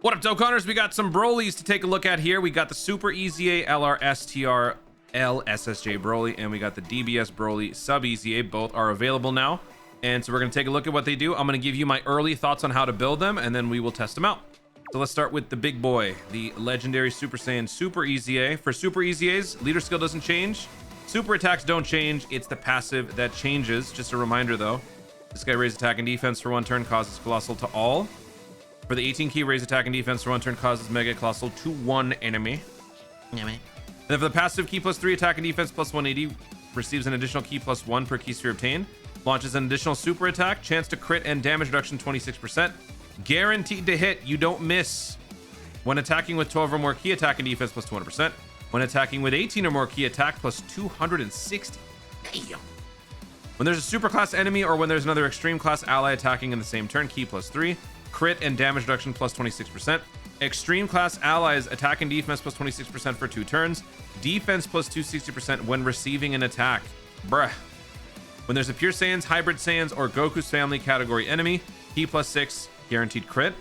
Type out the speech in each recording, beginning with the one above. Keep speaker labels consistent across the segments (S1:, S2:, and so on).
S1: What up, Dokkaners? We got some Brolys to take a look at here. We got the Super EZA STR LSSJ Broly, and we got the DBS Broly Sub EZA. Both are available now. And so we're going to take a look at what they do. I'm going to give you my early thoughts on how to build them, and then we will test them out. So let's start with the big boy, the legendary Super Saiyan Super EZA. For Super EZAs, leader skill doesn't change. Super attacks don't change. It's the passive that changes. Just a reminder, though. This guy raises attack and defense for 1 turn, causes Colossal to all. For the 18 key, raise attack and defense for 1 turn, causes Mega Colossal to 1 enemy. And then for the passive, key plus 3 attack and defense plus 180, receives an additional key plus 1 per key sphere obtained. Launches an additional super attack, chance to crit and damage reduction 26%. Guaranteed to hit, you don't miss. When attacking with 12 or more key, attack and defense plus 200%. When attacking with 18 or more key, attack plus 260. Damn. When there's a super class enemy or when there's another extreme class ally attacking in the same turn, key plus 3. Crit and damage reduction plus 26%. Extreme class allies attack and defense plus 26% for 2 turns. Defense plus 260% when receiving an attack. Bruh. When there's a Pure Saiyans, Hybrid Saiyans, or Goku's family category enemy, key plus 6, guaranteed crit.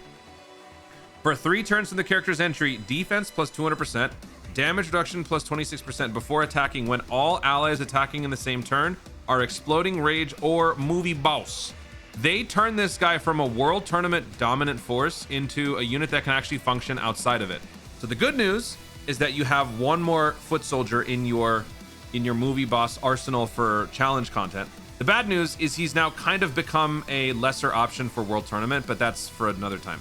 S1: For 3 turns from the character's entry, defense plus 200%, damage reduction plus 26% before attacking when all allies attacking in the same turn are Exploding Rage or Movie Boss. They turn this guy from a world tournament dominant force into a unit that can actually function outside of it. So the good news is that you have one more foot soldier in your movie boss arsenal for challenge content. The bad news is he's now kind of become a lesser option for world tournament, but that's for another time.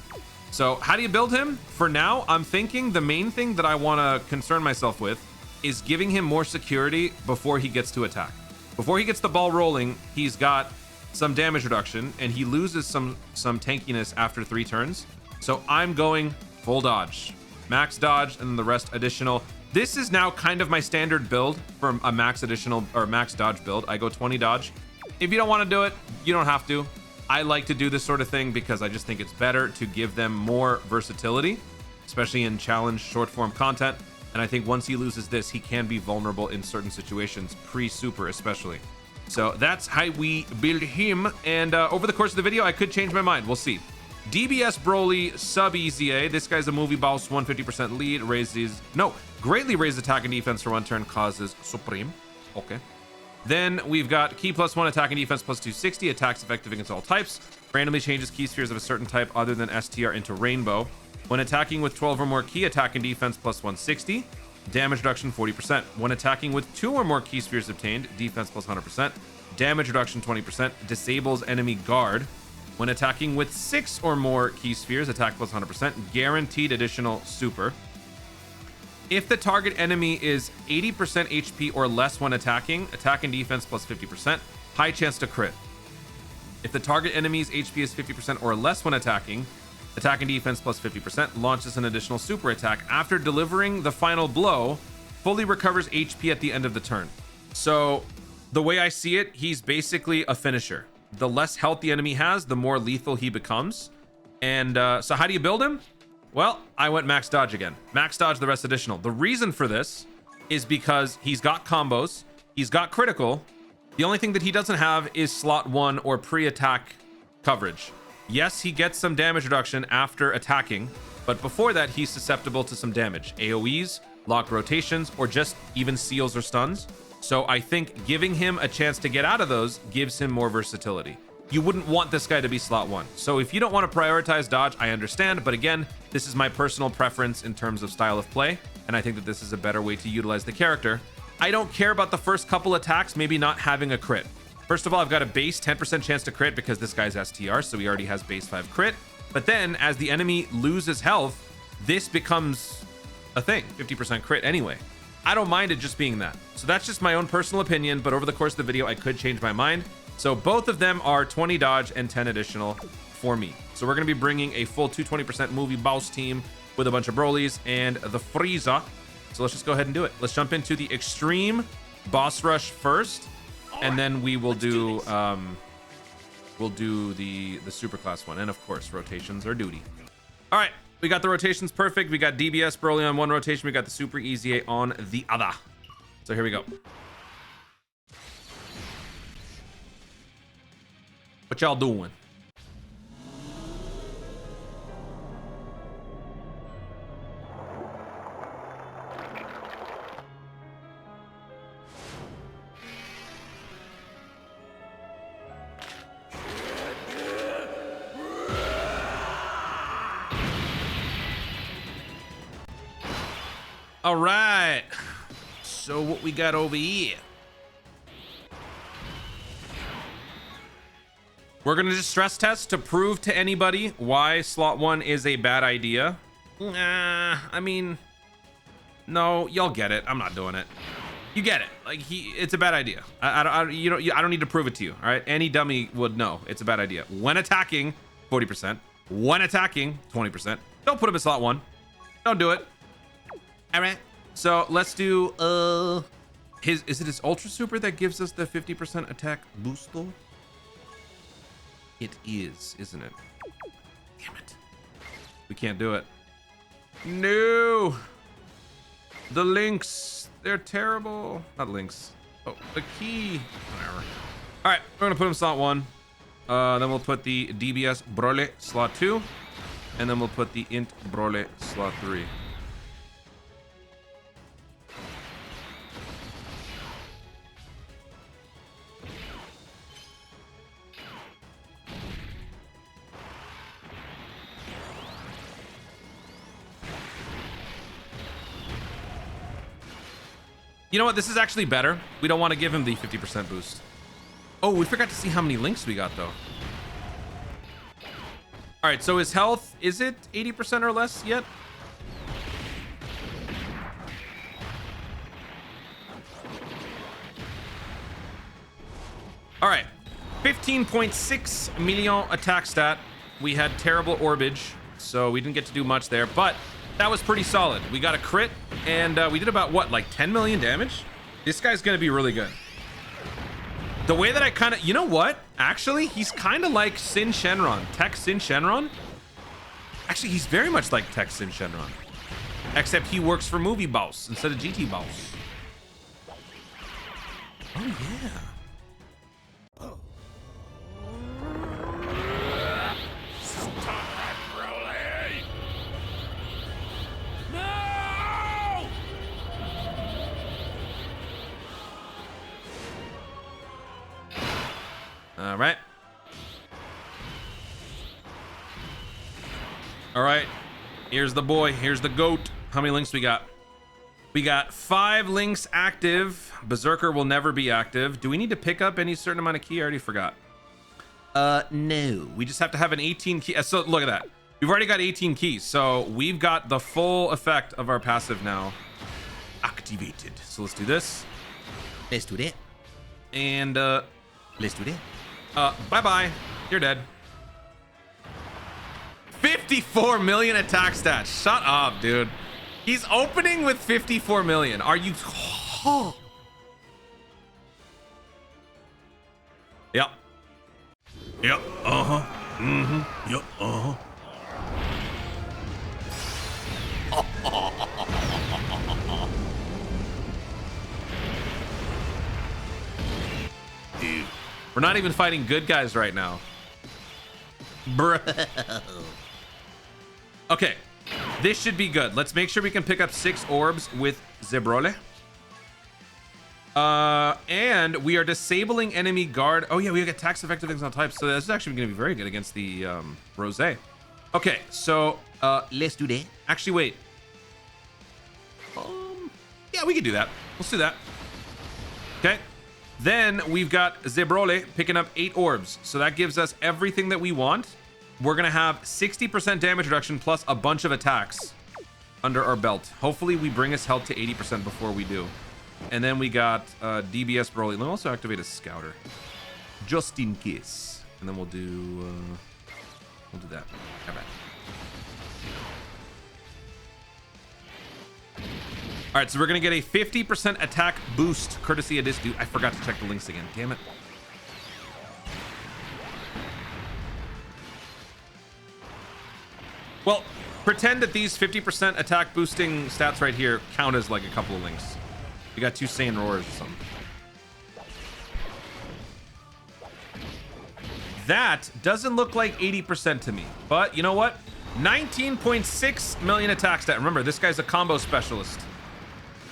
S1: So how do you build him? For now, I'm thinking the main thing that I want to concern myself with is giving him more security before he gets to attack. Before he gets the ball rolling, he's got some damage reduction and he loses some tankiness after 3 turns. So I'm going full dodge, max dodge, and the rest additional. This is now kind of my standard build for a max additional or max dodge build. I go 20 dodge. If you don't want to do it, you don't have to. I like to do this sort of thing because I just think it's better to give them more versatility, especially in challenge short form content. And I think once he loses this, he can be vulnerable in certain situations, pre-super especially. So that's how we build him. And over the course of the video, I could change my mind. We'll see. DBS Broly Sub EZA. This guy's a movie boss, 150% lead, greatly raises attack and defense for 1 turn, causes Supreme. Okay. Then we've got key plus 1 attack and defense plus 260, attacks effective against all types. Randomly changes key spheres of a certain type other than STR into rainbow. When attacking with 12 or more key, attack and defense plus 160. Damage reduction 40%. When attacking with 2 or more key spheres obtained, defense plus 100%. Damage reduction 20%. Disables enemy guard. When attacking with 6 or more key spheres, attack plus 100%. Guaranteed additional super. If the target enemy is 80% HP or less when attacking, attack and defense plus 50%. High chance to crit. If the target enemy's HP is 50% or less when attacking, attack and defense plus 50%, launches an additional super attack. After delivering the final blow, fully recovers HP at the end of the turn. So the way I see it, he's basically a finisher. The less health the enemy has, the more lethal he becomes. And so how do you build him? Well, I went max dodge again. Max dodge, the rest additional. The reason for this is because he's got combos, he's got critical. The only thing that he doesn't have is slot 1 or pre-attack coverage. Yes, he gets some damage reduction after attacking, but before that, he's susceptible to some damage. AoEs, locked rotations, or just even seals or stuns. So I think giving him a chance to get out of those gives him more versatility. You wouldn't want this guy to be slot 1. So if you don't want to prioritize dodge, I understand. But again, this is my personal preference in terms of style of play. And I think that this is a better way to utilize the character. I don't care about the first couple attacks, maybe not having a crit. First of all, I've got a base 10% chance to crit because this guy's STR, so he already has base 5 crit. But then as the enemy loses health, this becomes a thing, 50% crit anyway. I don't mind it just being that. So that's just my own personal opinion, but over the course of the video, I could change my mind. So both of them are 20 dodge and 10 additional for me. So we're going to be bringing a full 220% movie boss team with a bunch of Brolys and the Frieza. So let's just go ahead and do it. Let's jump into the extreme boss rush first. And then we will do the super class one, and of course rotations are duty. All right, we got the rotations perfect. We got DBS Broly on one rotation, we got the Super EZA on the other. So here we go. What y'all doing? All right. So what we got over here? We're going to just stress test to prove to anybody why slot 1 is a bad idea. I mean, no, y'all get it. I'm not doing it. You get it. Like, it's a bad idea. I don't need to prove it to you. All right. Any dummy would know it's a bad idea. When attacking, 40%. When attacking, 20%. Don't put him in slot 1. Don't do it. All right. So let's do, is it his Ultra Super that gives us the 50% attack boost though? It is, isn't it? Damn it. We can't do it. No. The links, they're terrible. Not links. Oh, the key. Whatever. All right, we're gonna put him slot 1. Then we'll put the DBS Brole slot 2. And then we'll put the Int Brole slot 3. You know what? This is actually better. We don't want to give him the 50% boost. Oh, we forgot to see how many links we got, though. All right, so his health, is it 80% or less yet? All right, 15.6 million attack stat. We had terrible orbage, so we didn't get to do much there, but that was pretty solid. We got a crit, and we did about, what, like 10 million damage? This guy's gonna be really good. The way that I kind of, you know what? Actually, he's kind of like Sin Shenron, Tech Sin Shenron. Actually, he's very much like Tech Sin Shenron, except he works for Movie Boss instead of GT Boss. Oh yeah. All right. All right. Here's the boy. Here's the goat. How many links we got? We got 5 links active. Berserker will never be active. Do we need to pick up any certain amount of key? I already forgot. No. We just have to have an 18 key. So look at that. We've already got 18 keys. So we've got the full effect of our passive now activated. So let's do this.
S2: Let's do that.
S1: And
S2: Let's do that.
S1: bye-bye. You're dead. 54 million attack stats. Shut up, dude. He's opening with 54 million. Are you... Oh. Yep. Yep. Uh-huh. Mm-hmm. Yep. Uh-huh. Dude. We're not even fighting good guys right now. Bro. Okay. This should be good. Let's make sure we can pick up 6 orbs with Zebrole. And we are disabling enemy guard. Oh yeah, we get tax effective things on types. So this is actually going to be very good against the Rose. Okay, so
S2: Let's do that.
S1: actually wait. Yeah, we can do that. Let's do that. Okay. Then we've got Zebrole picking up 8 orbs. So that gives us everything that we want. We're going to have 60% damage reduction plus a bunch of attacks under our belt. Hopefully we bring his health to 80% before we do. And then we got DBS Broly. Let me also activate a Scouter, just in case. And then we'll do that. All right. All right, so we're gonna get a 50% attack boost courtesy of this dude. I forgot to check the links again. Damn it. Well, pretend that these 50% attack boosting stats right here count as like a couple of links. We got 2 Saiyan Roars or something. That doesn't look like 80% to me, but you know what? 19.6 million attack stat. Remember, this guy's a combo specialist.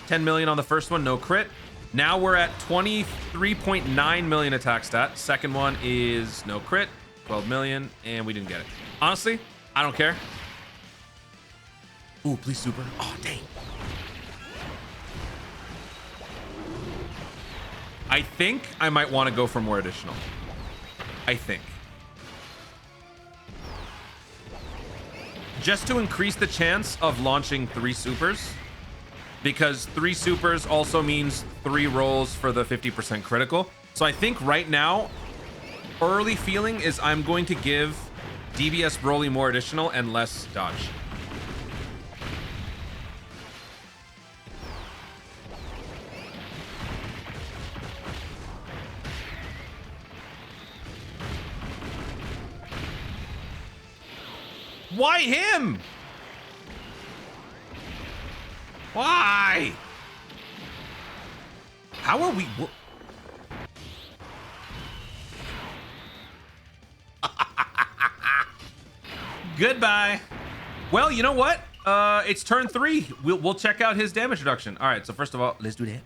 S1: 10 million on the first one, no crit. Now we're at 23.9 million attack stat. Second one is no crit, 12 million, and we didn't get it. Honestly, I don't care. Ooh, please super. Oh, dang. I think I might want to go for more additional. I think. Just to increase the chance of launching 3 supers. Because 3 supers also means 3 rolls for the 50% critical. So I think right now, early feeling is I'm going to give DBS Broly more additional and less dodge. Why him? Why? How are we? Goodbye. Well, you know what? It's turn 3. We'll check out his damage reduction. All right. So first of all, let's do that.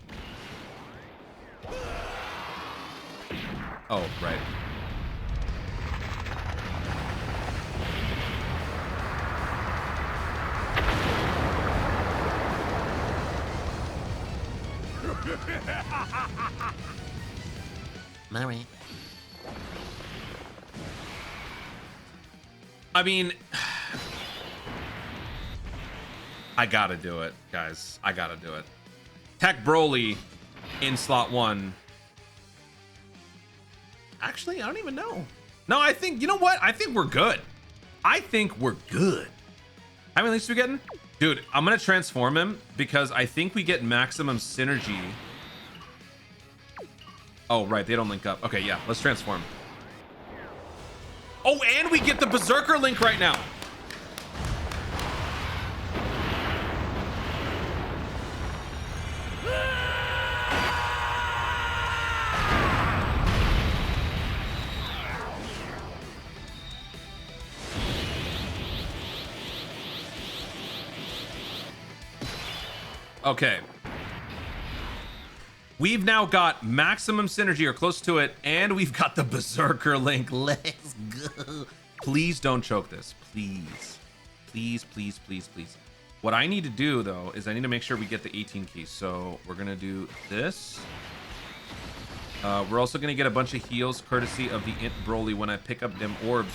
S1: Oh, right.
S2: Mary.
S1: I mean, I gotta do it, guys. I gotta do it. Tech Broly in slot 1. Actually, I don't even know. No, I think, you know what? I think we're good. I think we're good. How many links are we getting? Dude, I'm gonna transform him because I think we get maximum synergy. Oh, right, they don't link up. Okay, yeah, let's transform. Oh, and we get the Berserker link right now. Okay. We've now got maximum synergy or close to it, and we've got the Berserker link. Let's go. Please don't choke this. Please. Please, please, please, please. What I need to do, though, is I need to make sure we get the 18 keys. So we're going to do this. We're also going to get a bunch of heals courtesy of the Int Broly when I pick up them orbs.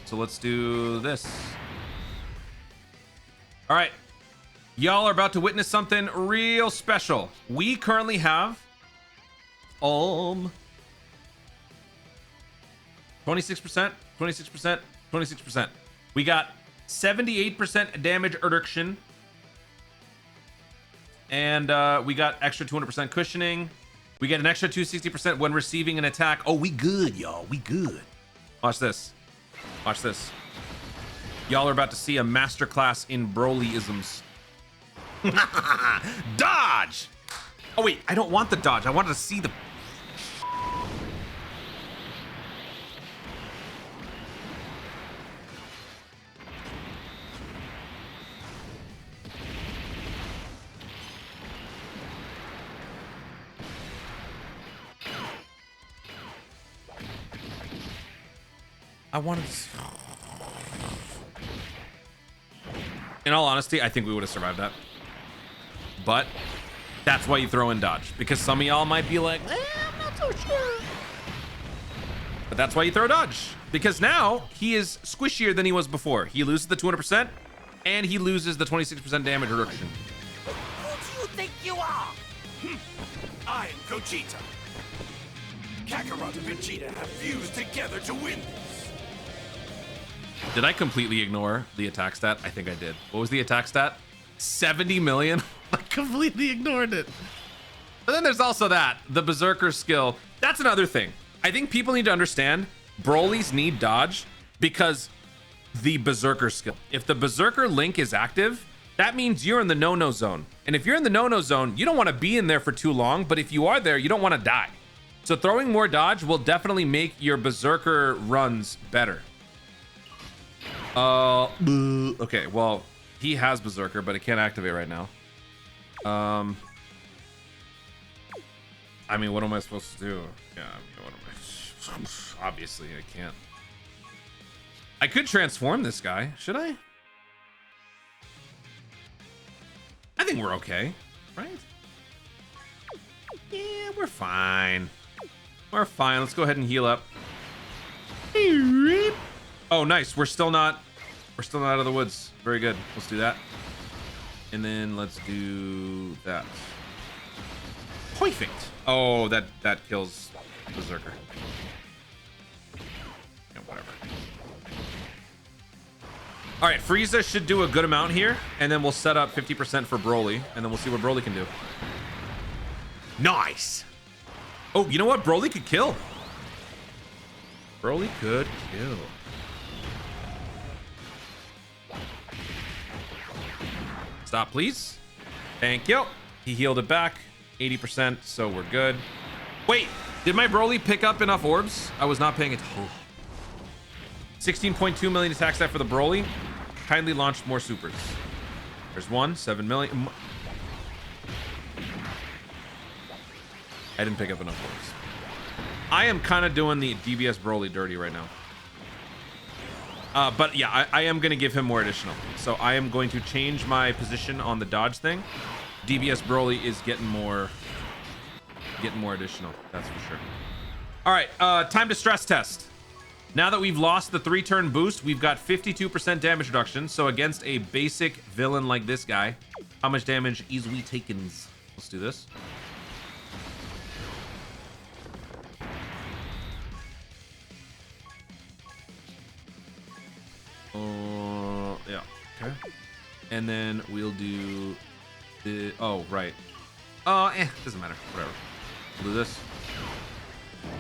S1: So let's do this. All right. Y'all are about to witness something real special. We currently have 26%, 26%, 26%. We got 78% damage reduction. And we got extra 200% cushioning. We get an extra 260% when receiving an attack. Oh, we good, y'all. We good. Watch this. Watch this. Y'all are about to see a masterclass in Brolyisms. Dodge! Oh, wait. I don't want the dodge. I wanted to see the... I wanted to... In all honesty, I think we would have survived that. But that's why you throw in dodge. Because some of y'all might be like, I'm not so sure. But that's why you throw dodge. Because now he is squishier than he was before. He loses the 200% and he loses the 26% damage reduction.
S3: Who do you think you are? I'm Gogeta. Kakarot and Vegeta have fused together to win this.
S1: Did I completely ignore the attack stat? I think I did. What was the attack stat? 70 million? I completely ignored it. But then there's also that, the Berserker skill. That's another thing. I think people need to understand Broly's need dodge because the Berserker skill. If the Berserker link is active, that means you're in the no-no zone. And if you're in the no-no zone, you don't want to be in there for too long, but if you are there, you don't want to die. So throwing more dodge will definitely make your Berserker runs better. Okay, well, he has Berserker, but it can't activate right now. I mean, what am I supposed to do? Yeah, I mean, what am I? Obviously, I can't. I could transform this guy. Should I? I think we're okay, right? Yeah, we're fine. We're fine. Let's go ahead and heal up. Oh, nice. We're still not out of the woods. Very good. Let's do that. And then let's do that. Perfect. Oh, that kills Berserker. Yeah, whatever. All right, Frieza should do a good amount here, and then we'll set up 50% for Broly, and then we'll see what Broly can do. Nice. Oh, you know what? Broly could kill. Broly could kill. Stop, please. Thank you. He healed it back. 80%, so we're good. Wait, did my Broly pick up enough orbs? I was not paying attention. 16.2 million attack stat for the Broly. Kindly launched more supers. There's one, 7 million. I didn't pick up enough orbs. I am kind of doing the DBS Broly dirty right now. But yeah, I am going to give him more additional. So I am going to change my position on the dodge thing. DBS Broly is getting more additional. That's for sure. All right, time to stress test. Now that we've lost the 3-turn boost, we've got 52% damage reduction. So against a basic villain like this guy, how much damage is we taking? Let's do this. Yeah, okay. And then we'll do the, oh, right. Doesn't matter, whatever. We'll do this.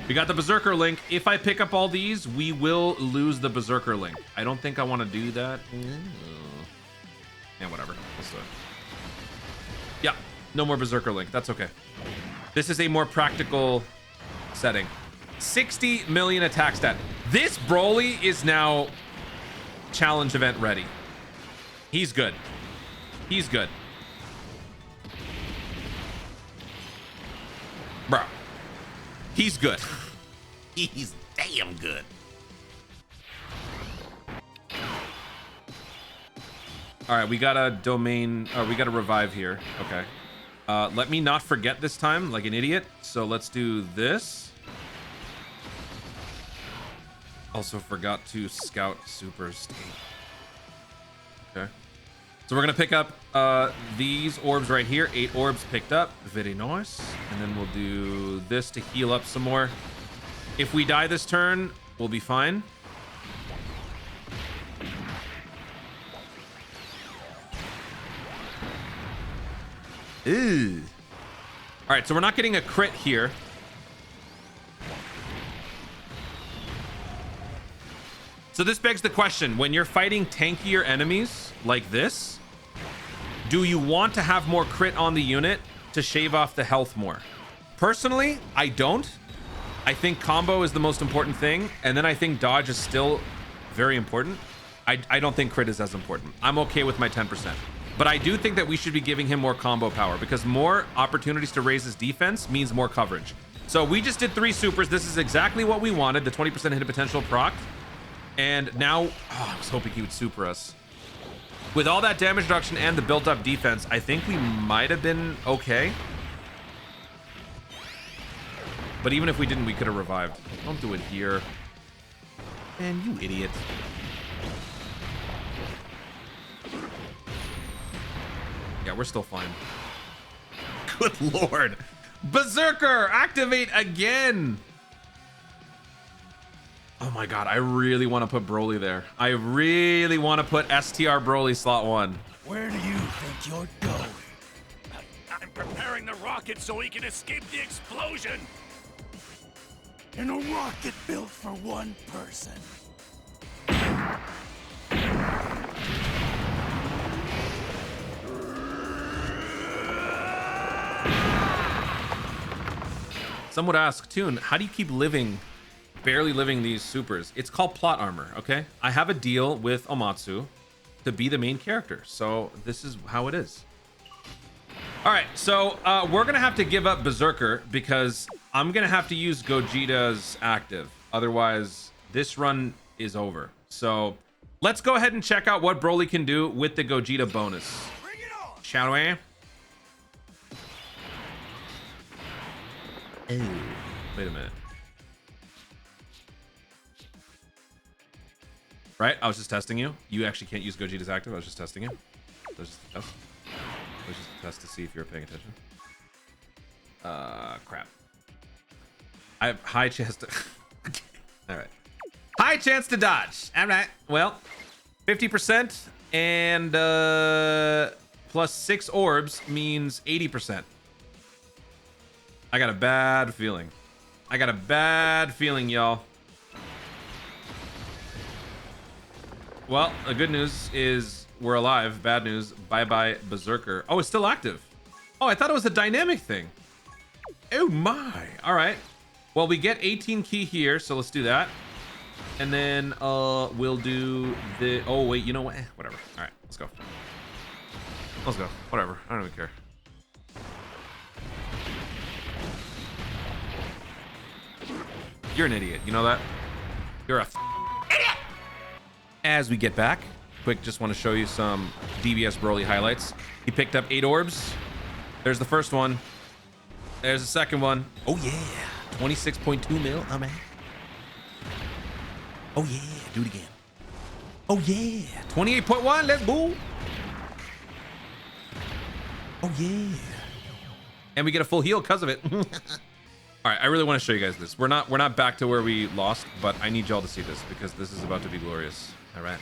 S1: We got the Berserker link. If I pick up all these, we will lose the Berserker link. I don't think I want to do that. Yeah, whatever. Let's do it. Yeah, no more Berserker link. That's okay. This is a more practical setting. 60 million attack stat. This Broly is now challenge event ready. He's good. He's good. Bro. He's good.
S2: He's damn good.
S1: All right, we got a domain, we got a revive here. Okay. Let me not forget this time like an idiot. So let's do this. Also forgot to scout super state. Okay. So we're gonna pick up these orbs right here. 8 orbs picked up. Very nice. And then we'll do this to heal up some more. If we die this turn, we'll be fine. Ooh. All right, so we're not getting a crit here. So this begs the question, when you're fighting tankier enemies like this, do you want to have more crit on the unit to shave off the health more? Personally, I don't. I think combo is the most important thing, and then I think dodge is still very important. I don't think crit is as important. I'm okay with my 10%. But I do think that we should be giving him more combo power because more opportunities to raise his defense means more coverage. So we just did 3 supers. This is exactly what we wanted, the 20% hit potential proc. And now, oh, I was hoping he would super us. With all that damage reduction and the built-up defense, I think we might have been okay. But even if we didn't, we could have revived. Don't do it here. Man, you idiot. Yeah, we're still fine. Good lord. Berserker, activate again. Oh my god, I really want to put Broly there. I really want to put STR Broly slot 1.
S3: Where do you think you're going? I'm preparing the rocket so he can escape the explosion. In a rocket built for one person.
S1: Some would ask, Toon, how do you keep living, barely living these supers? It's called plot armor, okay? I have a deal with Omatsu to be the main character, so this is how it is. All right, so we're gonna have to give up Berserker because I'm gonna have to use Gogeta's active. Otherwise, this run is over. So let's go ahead and check out what Broly can do with the Gogeta bonus.
S3: Bring it on!
S1: Shall we? Wait a minute. Right? I was just testing you. You actually can't use Gogeta's active. I was just testing you. That was just a test. It was just a test to see if you were paying attention. Crap. I have high chance to... All right. High chance to dodge. All right. Well, 50% and plus 6 orbs means 80%. I got a bad feeling. I got a bad feeling, y'all. Well, the good news is we're alive. Bad news, bye-bye Berserker. Oh, it's still active. Oh, I thought it was a dynamic thing. Oh my. All right. Well, we get 18 key here, so let's do that. And then we'll do the... Oh, wait, you know what? Whatever. All right, let's go. Let's go. Whatever. I don't even care. You're an idiot. You know that? You're a idiot! As we get back, quick, just want to show you some DBS Broly highlights. He picked up 8 orbs. There's the first one. There's the second one. Oh, yeah. 26.2 mil. Oh, man. Oh, yeah. Do it again. Oh, yeah. 28.1. Let's go. Oh, yeah. And we get a full heal because of it. All right. I really want to show you guys this. We're not back to where we lost, but I need y'all to see this because this is about to be glorious. All right.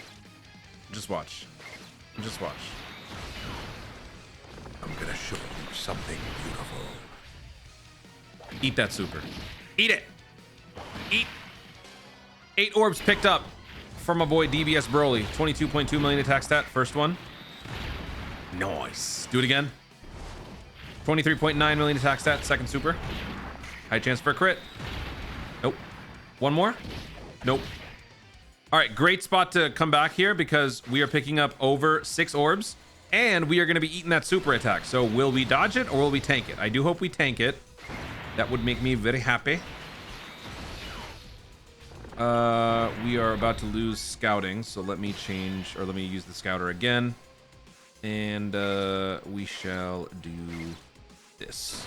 S1: Just watch. Just watch.
S2: I'm gonna show you something beautiful.
S1: Eat that super. Eat it. Eat. 8 orbs picked up from my boy DBS Broly. 22.2 million attack stat. First one. Nice. Do it again. 23.9 million attack stat. Second super. High chance for a crit. Nope. One more. Nope. All right, great spot to come back here because we are picking up over 6 orbs and we are going to be eating that super attack. So will we dodge it or will we tank it? I do hope we tank it. That would make me very happy. We are about to lose scouting, so let me change, or let me use the scouter again. And we shall do this.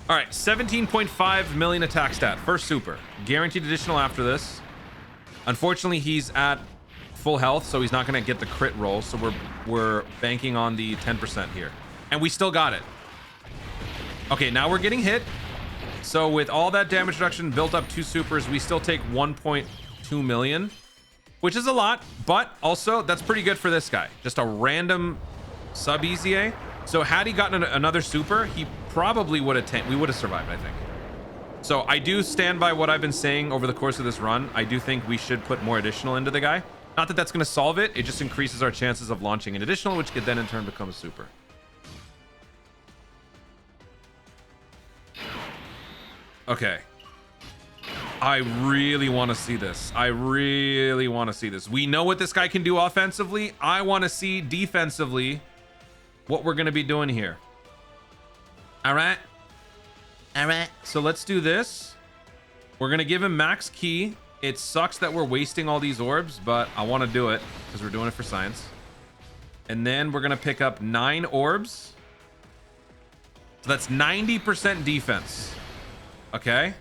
S1: All right, 17.5 million attack stat. First super. Guaranteed additional after this. Unfortunately, he's at full health, so he's not going to get the crit roll. So we're banking on the 10% here. And we still got it. Okay, now we're getting hit. So with all that damage reduction built up 2 supers, we still take 1.2 million, which is a lot, but also that's pretty good for this guy. Just a random sub EZA. So had he gotten another super, he probably would have we would have survived, I think. So I do stand by what I've been saying over the course of this run. I do think we should put more additional into the guy. Not that that's going to solve it. It just increases our chances of launching an additional, which could then in turn become a super. Okay. I really want to see this. I really want to see this. We know what this guy can do offensively. I want to see defensively what we're going to be doing here. All right. All right. So let's do this. We're going to give him max key. It sucks that we're wasting all these orbs, but I want to do it because we're doing it for science. And then we're going to pick up 9 orbs. So that's 90% defense. Okay.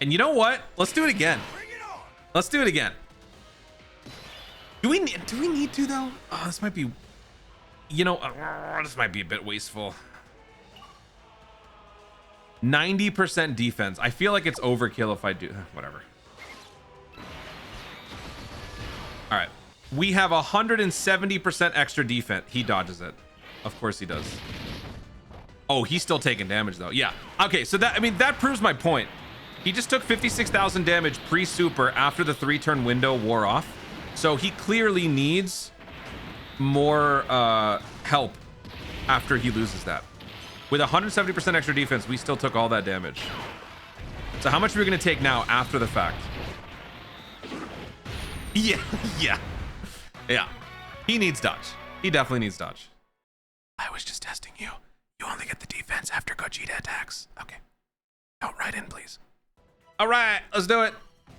S1: And you know what? Let's do it again. Let's do it again. Do we need to though? Oh, this might be, you know, this might be a bit wasteful. 90% defense. I feel like it's overkill if I do whatever. All right. We have 170% extra defense. He dodges it. Of course he does. Oh, he's still taking damage though. Yeah. Okay. So that, I mean, that proves my point. He just took 56,000 damage pre-super after the 3-turn window wore off. So he clearly needs more help after he loses that. With 170% extra defense, we still took all that damage. So how much are we going to take now after the fact? Yeah, yeah. Yeah. He needs dodge. He definitely needs dodge. I was just testing you. You only get the defense after Gogeta attacks. Okay. Don't write in, please. All right, let's do it.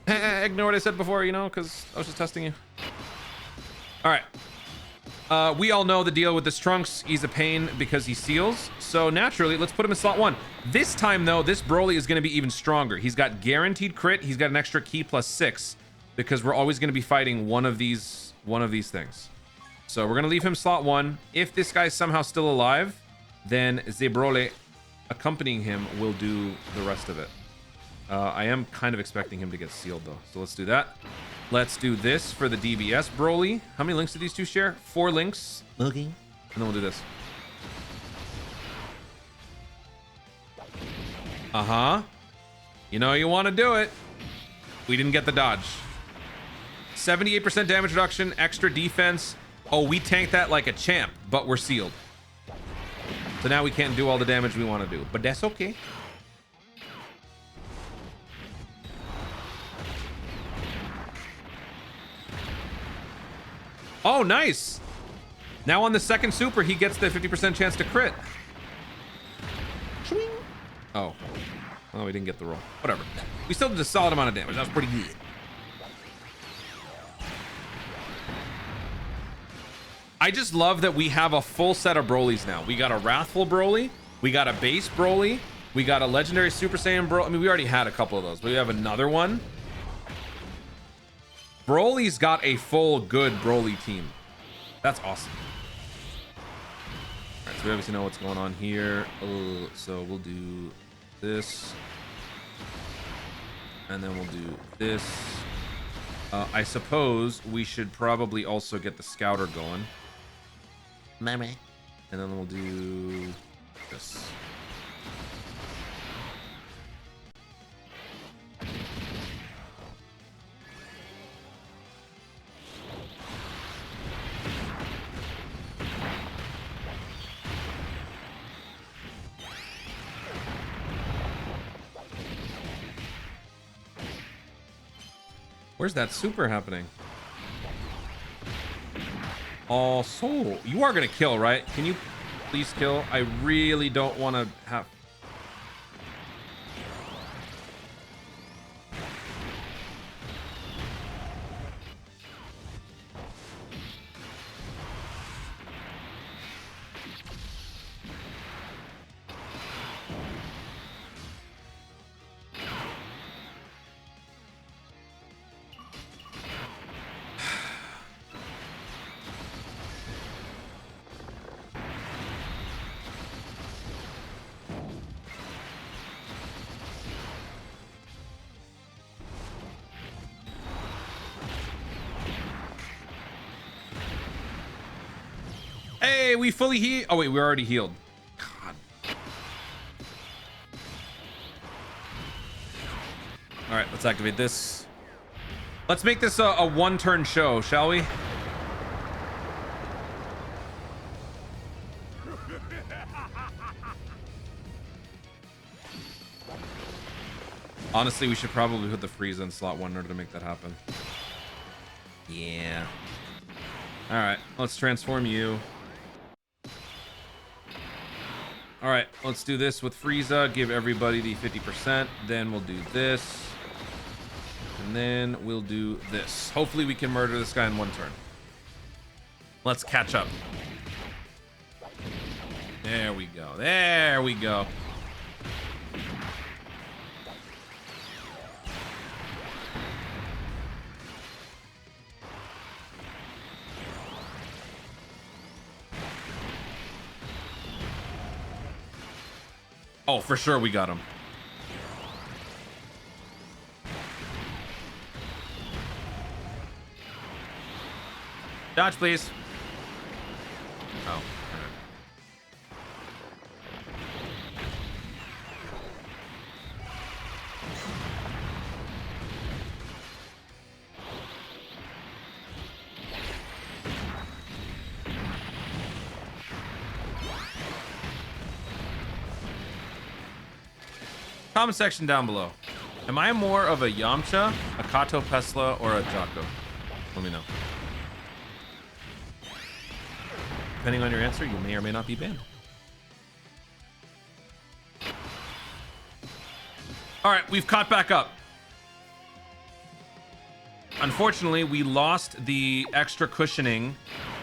S1: Ignore what I said before, you know, because I was just testing you. All right. We all know the deal with this Trunks. He's a pain because he seals. So naturally, let's put him in slot 1. This time, though, this Broly is going to be even stronger. He's got guaranteed crit. He's got an extra key +6 because we're always going to be fighting one of these things. So we're going to leave him slot 1. If this guy's somehow still alive, then the Broly accompanying him will do the rest of it. I am kind of expecting him to get sealed, though. So let's do that. Let's do this for the DBS Broly. How many links do these two share? 4 links. Okay. And then we'll do this. Uh-huh. You know you want to do it. We didn't get the dodge. 78% damage reduction, extra defense. Oh, we tanked that like a champ, but we're sealed. So now we can't do all the damage we want to do, but that's okay. Oh, nice. Now on the second super, he gets the 50% chance to crit. Oh. Oh, we didn't get the roll. Whatever. We still did a solid amount of damage. That was pretty good. I just love that we have a full set of Brolys now. We got a Wrathful Broly. We got a base Broly. We got a legendary Super Saiyan Broly. I mean, we already had a couple of those, but we have another one. Broly's got a full good Broly team. That's awesome. All right, so we obviously know what's going on here. So we'll do this. And then we'll do this. I suppose we should probably also get the Scouter going. And then we'll do this. Where's that super happening? Oh, so you are gonna kill, right? Can you please kill? I really don't want to have. Hey, we fully healed. Oh wait, we're already healed. God. All right, let's activate this. Let's make this a one-turn show, shall we? Honestly, we should probably put the Frieza in slot 1 in order to make that happen. Yeah. All right, let's transform you. All right, let's do this with Frieza. Give everybody the 50%. Then we'll do this. And then we'll do this. Hopefully we can murder this guy in one turn. Let's catch up. There we go. There we go. Oh, for sure we got him. Dodge, please. Oh. All right. Comment section down below. Am I more of a Yamcha, a Kato Pesla, or a Jocko? Let me know. Depending on your answer, you may or may not be banned. All right, we've caught back up. Unfortunately, we lost the extra cushioning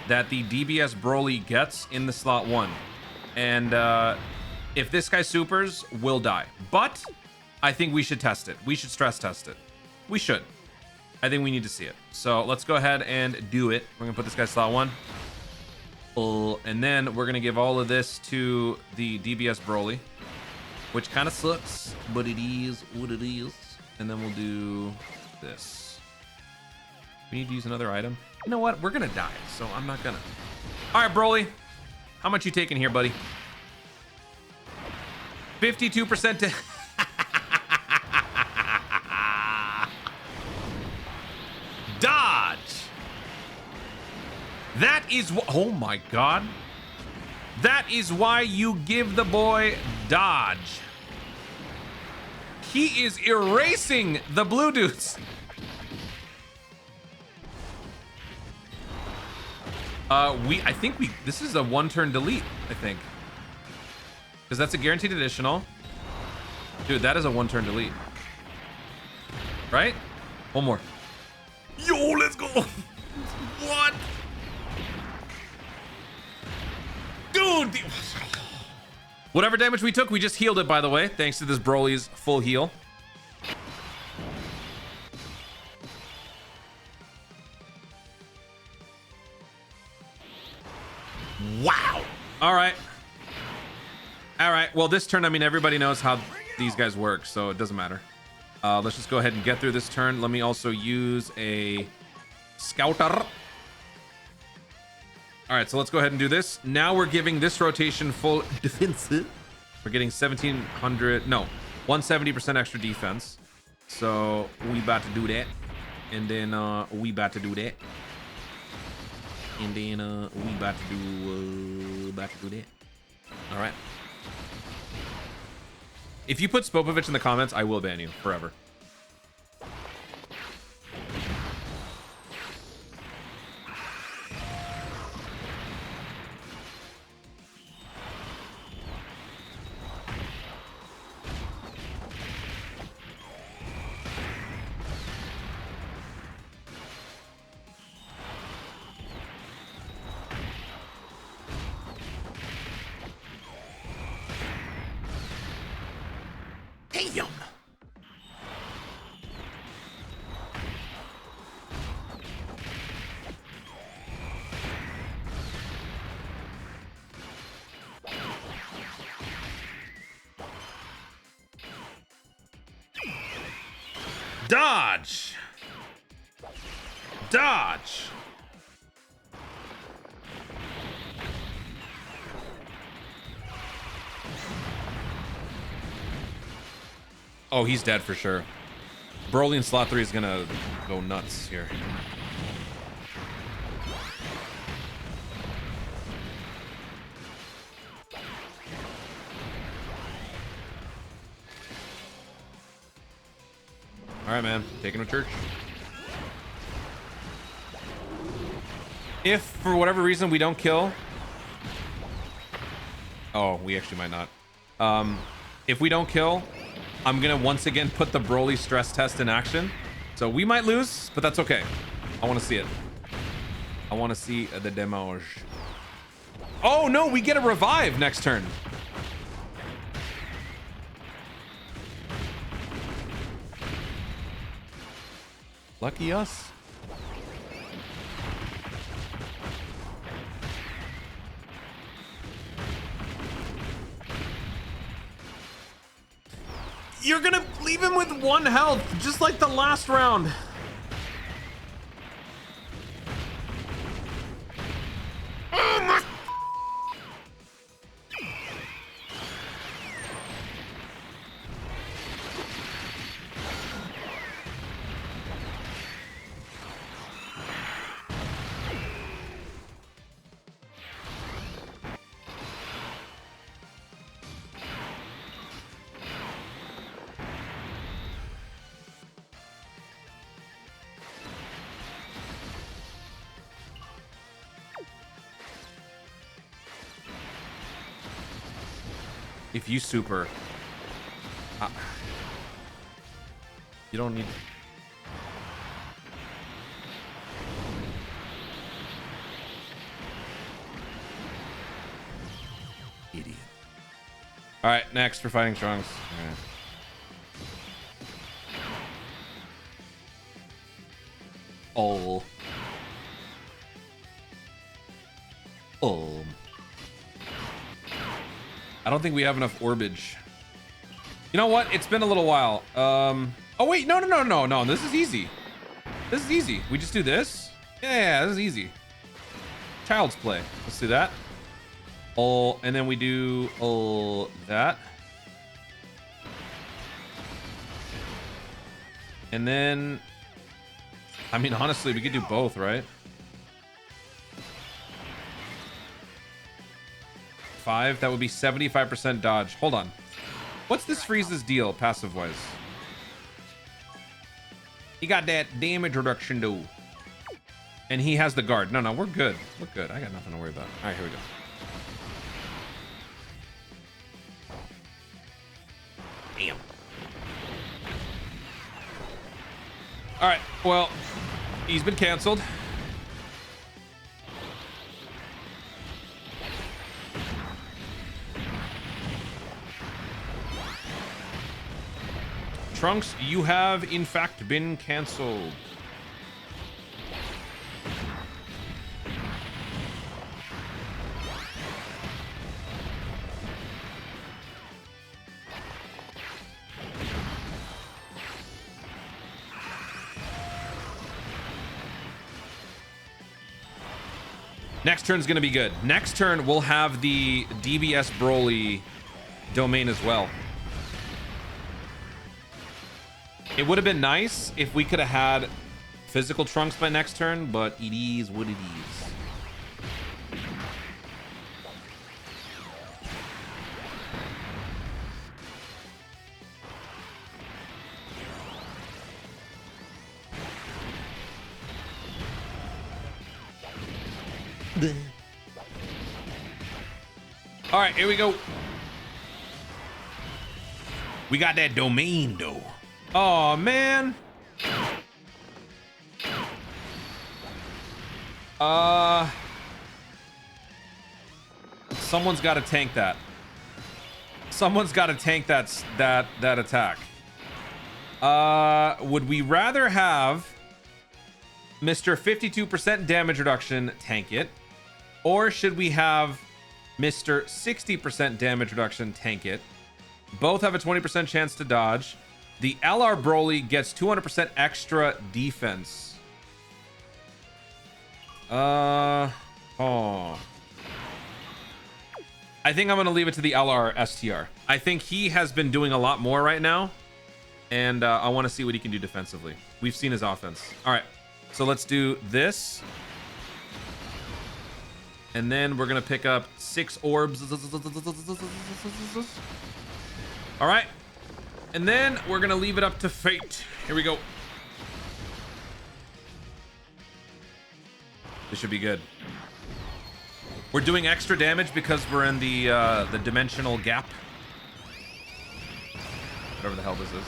S1: that the DBS Broly gets in the slot 1. And if this guy supers, we'll die. But I think we should test it. We should stress test it. We should. I think we need to see it. So let's go ahead and do it. We're gonna put this guy slot 1. And then we're gonna give all of this to the DBS Broly, which kind of sucks, but it is what it is. And then we'll do this. We need to use another item. You know what? We're gonna die, so I'm not gonna. All right, Broly. How much you taking here, buddy? 52% to... Dodge! That is what... Oh my god. That is why you give the boy dodge. He is erasing the blue dudes. I think this is a one-turn delete, I think. Because that's a guaranteed additional. Dude, that is a one-turn delete. Right? One more. Yo, let's go. What? Dude. Whatever damage we took, we just healed it, by the way, thanks to this Broly's full heal. Wow. All right. All right. Well, this turn, I mean, everybody knows how these guys work, so it doesn't matter. Let's just go ahead and get through this turn. Let me also use a scouter. All right, so let's go ahead and do this. Now we're giving this rotation full defense. We're getting 170% extra defense. So we about to do that. And then we about to do that. And then we about to do that. All right. If you put Spopovich in the comments, I will ban you forever. Damn. Dodge. Dodge. Oh, he's dead for sure. Broly in slot 3 is gonna go nuts here. All right, man. Taking him to church. If for whatever reason we don't kill... Oh, we actually might not. If we don't kill... I'm gonna once again put the Broly stress test in action. So we might lose, but that's okay. I want to see it. I want to see the damage. Oh no, we get a revive next turn. Lucky us. You're gonna leave him with 1 health, just like the last round. Oh my... If you super, you don't need. All right, next for fighting Trunks. All right. Oh. Oh. I don't think we have enough orbage. You know what? It's been a little while. Oh wait, no. This is easy. This is easy. We just do this. Yeah, this is easy. Child's play. Let's do that. Oh, and then we do that. And then, I mean, honestly, we could do both, right? 5. That would be 75% dodge. Hold on. What's this Frieza's deal, passive-wise? He got that damage reduction, though. And he has the guard. No, we're good. We're good. I got nothing to worry about. All right, here we go. Damn. All right, well, he's been canceled. Trunks, you have in fact been canceled. Next turn's gonna be good. Next turn we'll have the DBS Broly domain as well. It would have been nice if we could have had physical Trunks by next turn, but it is what it is. All right, here we go. We got that domain though. Oh man. Someone's got to tank that. Someone's got to tank that attack. Would we rather have Mr. 52% damage reduction tank it, or should we have Mr. 60% damage reduction tank it? Both have a 20% chance to dodge. The LR Broly gets 200% extra defense. I think I'm going to leave it to the LR STR. I think he has been doing a lot more right now, and I want to see what he can do defensively. We've seen his offense. All right, so let's do this. And then we're going to pick up 6 orbs. All right. And then we're going to leave it up to fate. Here we go. This should be good. We're doing extra damage because we're in the dimensional gap. Whatever the hell this is.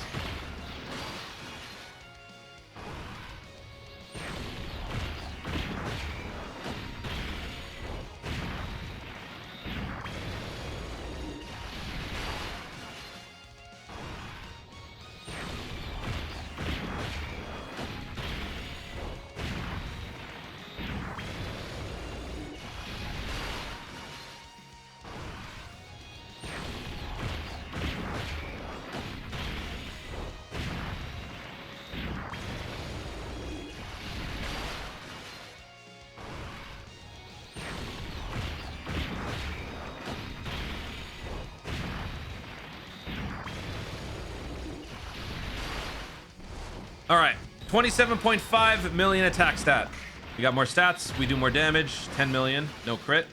S1: All right, 27.5 million attack stat. We got more stats. We do more damage. 10 million, no crit.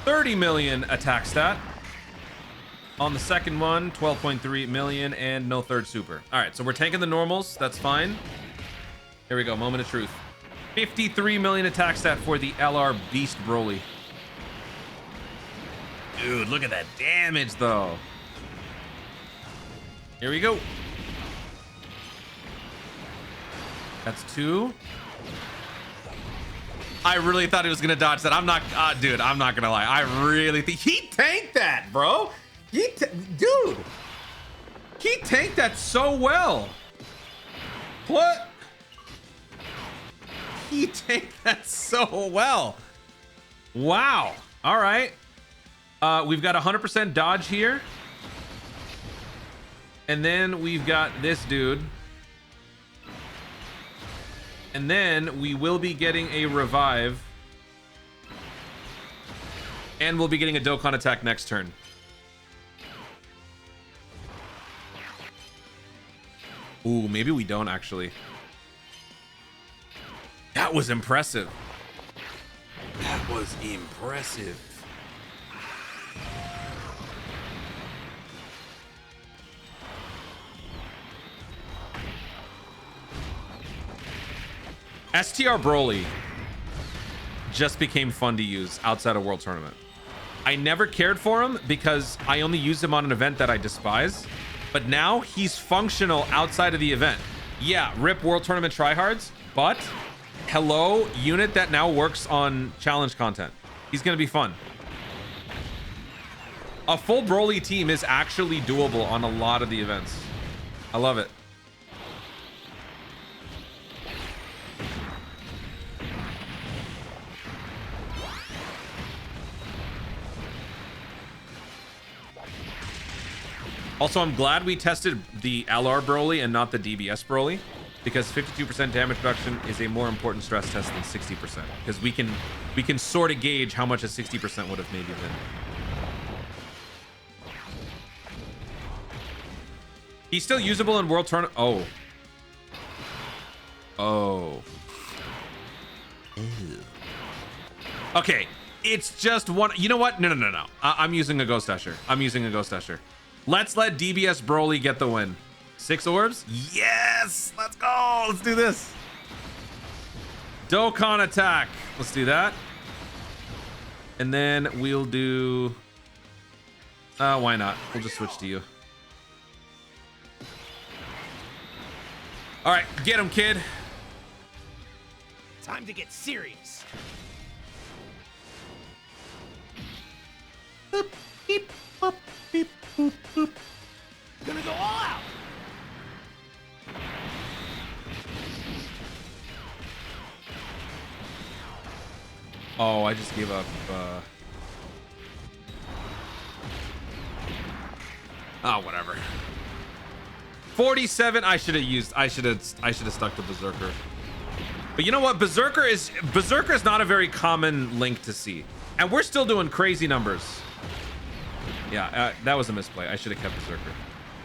S1: 30 million attack stat. On the second one, 12.3 million and no third super. All right, so we're taking the normals. That's fine. Here we go, moment of truth. 53 million attack stat for the LR Beast Broly. Dude, look at that damage though. Here we go. That's 2. I really thought he was gonna dodge that. I'm not, dude, I'm not gonna lie. I really think he tanked that, bro. Dude, he tanked that so well. What? He tanked that so well. Wow. All right. We've got 100% dodge here. And then we've got this dude. And then we will be getting a revive. And we'll be getting a Dokkan attack next turn. Ooh, maybe we don't actually. That was impressive. That was impressive. STR Broly just became fun to use outside of World Tournament. I never cared for him because I only used him on an event that I despise. But now he's functional outside of the event. Yeah, rip World Tournament tryhards, but hello, unit that now works on challenge content. He's gonna be fun. A full Broly team is actually doable on a lot of the events. I love it. Also, I'm glad we tested the LR Broly and not the DBS Broly, because 52% damage reduction is a more important stress test than 60%, because we can sort of gauge how much a 60% would have maybe been. He's still usable in World Tournament. Oh. Oh. Ew. Okay, it's just one. You know what? No. I'm using a Ghost Usher. Let's let DBS Broly get the win. 6 orbs? Yes! Let's go! Let's do this. Dokkan attack. Let's do that. And then we'll do... why not? We'll just switch to you. All right, get him, kid.
S3: Time to get serious.
S1: Boop, beep, boop, beep, boop, boop.
S3: Gonna go all out.
S1: Oh, I just gave up. Oh, whatever. 47. I should have stuck to Berserker. But you know what? Berserker is not a very common link to see, and we're still doing crazy numbers. Yeah, that was a misplay. I should have kept Berserker.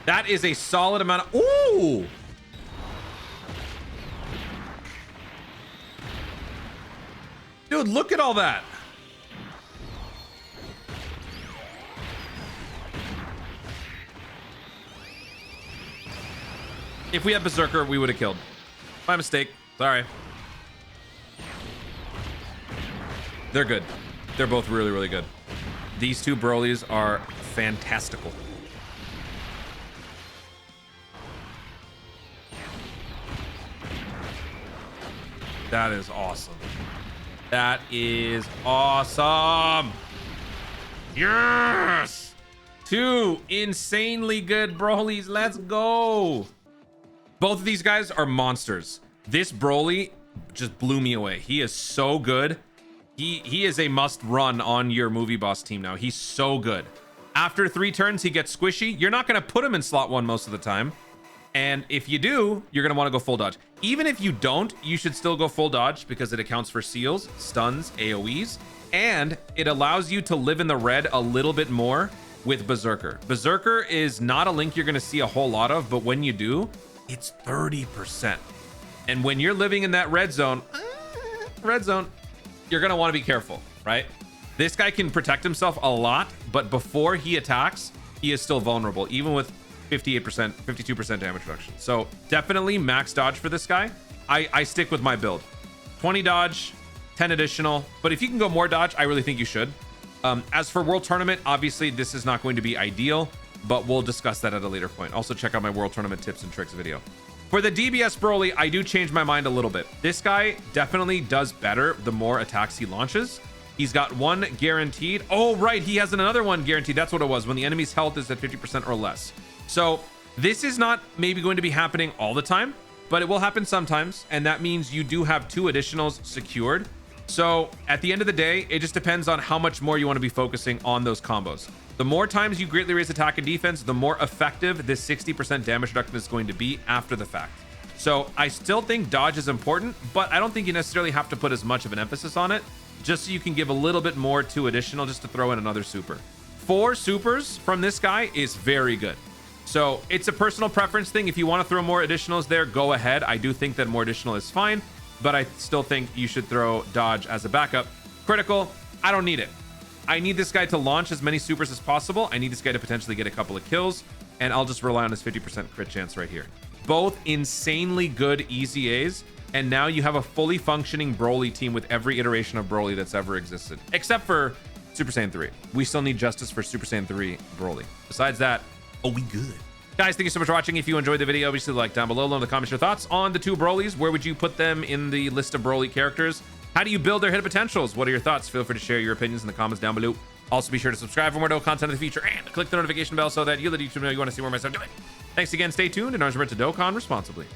S1: That is a solid amount of... Ooh! Dude, look at all that. If we had Berserker, we would have killed. My mistake. Sorry. They're good. They're both really, really good. These two Brolys are fantastical. That is awesome. That is awesome. Yes! 2 insanely good Brolys. Let's go. Both of these guys are monsters. This Broly just blew me away. He is so good. He is a must run on your movie boss team now. He's so good. After 3 turns, he gets squishy. You're not going to put him in slot 1 most of the time. And if you do, you're going to want to go full dodge. Even if you don't, you should still go full dodge because it accounts for seals, stuns, AoEs, and it allows you to live in the red a little bit more with Berserker. Berserker is not a link you're going to see a whole lot of, but when you do, it's 30%. And when you're living in that red zone, you're going to want to be careful, right? This guy can protect himself a lot, but before he attacks, he is still vulnerable, even with 58%, 52% damage reduction. So definitely max dodge for this guy. I stick with my build. 20 dodge, 10 additional, but if you can go more dodge, I really think you should. As for World Tournament, obviously this is not going to be ideal, but we'll discuss that at a later point. Also check out my World Tournament tips and tricks video. For the DBS Broly, I do change my mind a little bit. This guy definitely does better the more attacks he launches. He's got one guaranteed. Oh, right. He has another one guaranteed. That's what it was, when the enemy's health is at 50% or less. So this is not maybe going to be happening all the time, but it will happen sometimes. And that means you do have 2 additionals secured. So at the end of the day, it just depends on how much more you want to be focusing on those combos. The more times you greatly raise attack and defense, the more effective this 60% damage reduction is going to be after the fact. So I still think dodge is important, but I don't think you necessarily have to put as much of an emphasis on it, just so you can give a little bit more to additional, just to throw in another super. 4 supers from this guy is very good. So it's a personal preference thing. If you want to throw more additionals there, go ahead. I do think that more additional is fine, but I still think you should throw dodge as a backup. Critical, I don't need it. I need this guy to launch as many supers as possible. I need this guy to potentially get a couple of kills, and I'll just rely on his 50% crit chance right here. Both insanely good EZAs, and now you have a fully functioning Broly team with every iteration of Broly that's ever existed, except for Super Saiyan 3. We still need justice for Super Saiyan 3 Broly. Besides that, oh, we good. Guys, thank you so much for watching. If you enjoyed the video, obviously like down below, in the comments your thoughts on the 2 Brolys. Where would you put them in the list of Broly characters? How do you build their hidden potentials? What are your thoughts? Feel free to share your opinions in the comments down below. Also, be sure to subscribe for more Dokkan content in the future and click the notification bell so that you'll let YouTube know you want to see more of my stuff doing. Thanks again. Stay tuned and remember to Dokkan responsibly.